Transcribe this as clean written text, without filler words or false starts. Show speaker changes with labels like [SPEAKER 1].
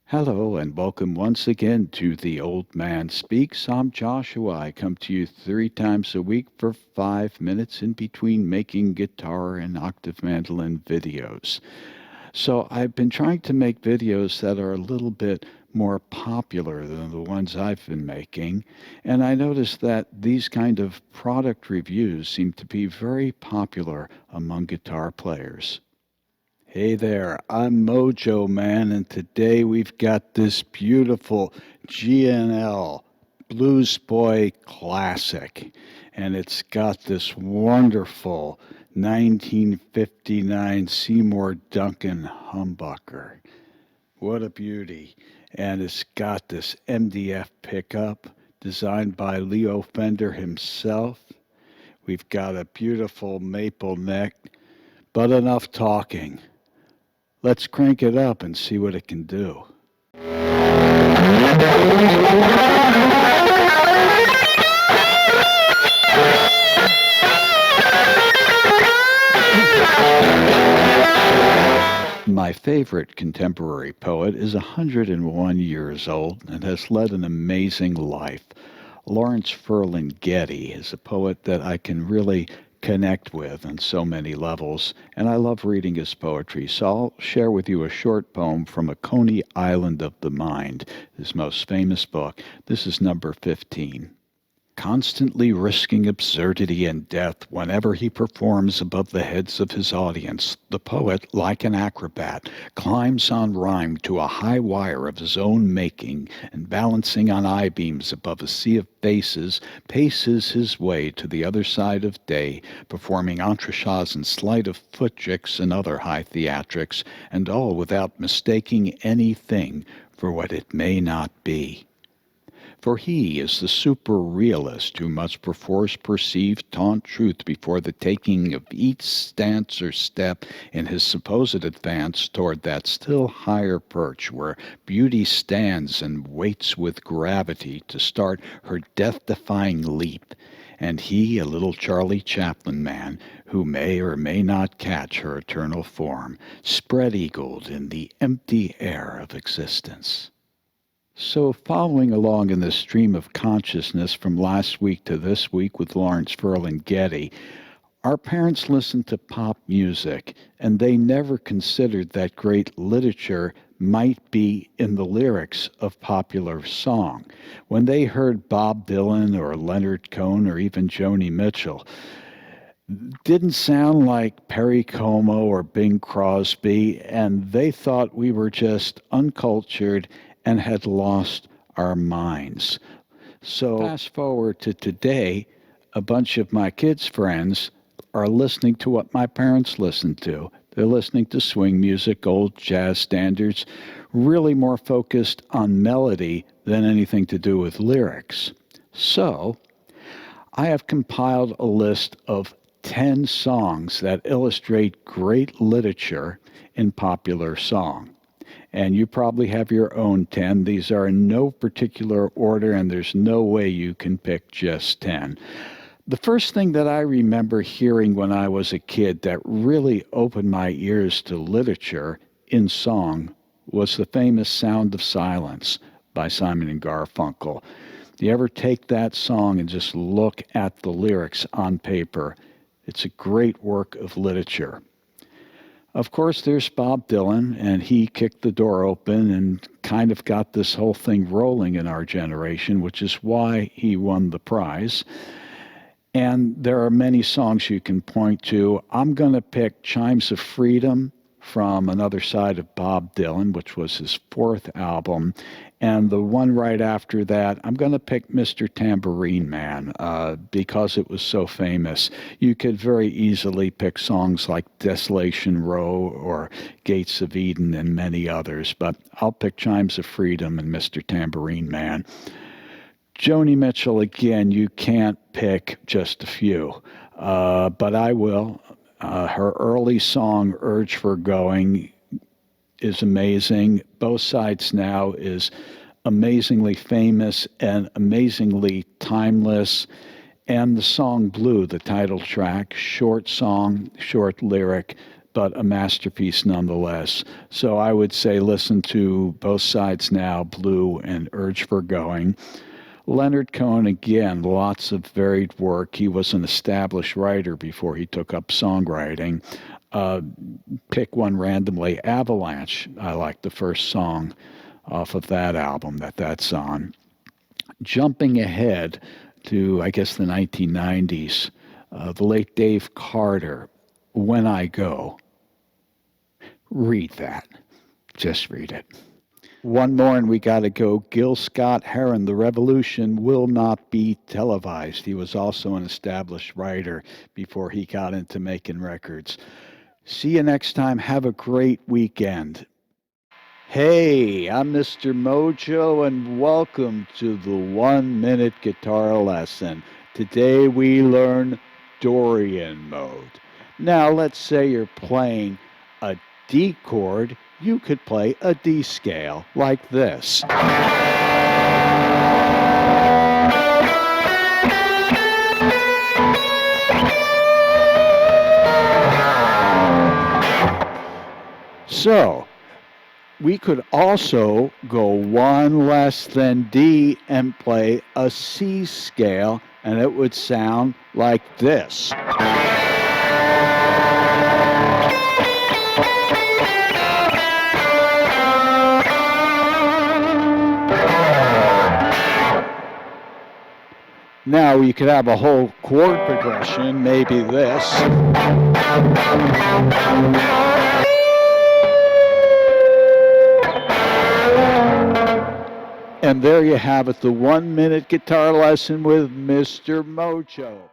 [SPEAKER 1] Hello and welcome once again to The Old Man Speaks. I'm Joshua. I come to you 3 times a week for 5 minutes in between making guitar and octave mandolin videos. So I've been trying to make videos that are a little bit more popular than the ones I've been making, and I noticed that these kind of product reviews seem to be very popular among guitar players. Hey there, I'm Mojo Man, and today we've got this beautiful GNL Blues Boy Classic, and it's got this wonderful 1959 Seymour Duncan humbucker. What a beauty. And it's got this MDF pickup designed by Leo Fender himself. We've got a beautiful maple neck, but enough talking. Let's crank it up and see what it can do. My favorite contemporary poet is 101 years old and has led an amazing life. Laurence Ferlinghetti is a poet that I can really connect with on so many levels, and I love reading his poetry, so I'll share with you a short poem from A Coney Island of the Mind, his most famous book. This is number 15. Constantly risking absurdity and death whenever he performs above the heads of his audience, the poet, like an acrobat, climbs on rhyme to a high wire of his own making, and balancing on I-beams above a sea of faces, paces his way to the other side of day, performing entrechats and sleight of foot tricks and other high theatrics, and all without mistaking anything for what it may not be. For he is the super-realist who must perforce perceive taunt truth before the taking of each stance or step in his supposed advance toward that still higher perch where beauty stands and waits with gravity to start her death-defying leap, and he a little Charlie Chaplin man who may or may not catch her eternal form, spread-eagled in the empty air of existence. So, following along in the stream of consciousness from last week to this week with Laurence Ferlinghetti, our parents listened to pop music, and they never considered that great literature might be in the lyrics of popular song. When they heard Bob Dylan or Leonard Cohen or even Joni Mitchell, didn't sound like Perry Como or Bing Crosby, and they thought we were just uncultured and had lost our minds. So fast forward to today, a bunch of my kids' friends are listening to what my parents listened to. They're listening to swing music, old jazz standards, really more focused on melody than anything to do with lyrics. So I have compiled a list of 10 songs that illustrate great literature in popular song. And you probably have your own 10. These are in no particular order, and there's no way you can pick just 10. The first thing that I remember hearing when I was a kid that really opened my ears to literature in song was the famous Sound of Silence by Simon and Garfunkel. You ever take that song and just look at the lyrics on paper? It's a great work of literature. Of course, there's Bob Dylan, and he kicked the door open and kind of got this whole thing rolling in our generation, which is why he won the prize. And there are many songs you can point to. I'm going to pick Chimes of Freedom from Another Side of Bob Dylan, which was his fourth album. And the one right after that, I'm going to pick Mr. Tambourine Man because it was so famous. You could very easily pick songs like Desolation Row or Gates of Eden and many others, but I'll pick Chimes of Freedom and Mr. Tambourine Man. Joni Mitchell, again, you can't pick just a few, but I will. Her early song, Urge for Going, is amazing. Both Sides Now is amazingly famous and amazingly timeless. And the song Blue, the title track, short song, short lyric, but a masterpiece nonetheless. So I would say listen to Both Sides Now, Blue, and Urge for Going. Leonard Cohen, again, lots of varied work. He was an established writer before he took up songwriting. Uh, Pick one randomly. Avalanche, I like the first song off of that album that's on. Jumping ahead to, I guess, the 1990s, the late Dave Carter, When I Go. Read that. Just read it. One more and we got to go. Gil Scott-Heron, The Revolution Will Not Be Televised. He was also an established writer before he got into making records. See you next time. Have a great weekend. Hey, I'm Mr. Mojo, and welcome to the 1 Minute Guitar Lesson. Today we learn Dorian mode. Now, let's say you're playing a D chord. You could play a D scale like this. So, we could also go one less than D and play a C scale, and it would sound like this. Now you could have a whole chord progression, maybe this. And there you have it, the 1 Minute Guitar Lesson with Mr. Mojo.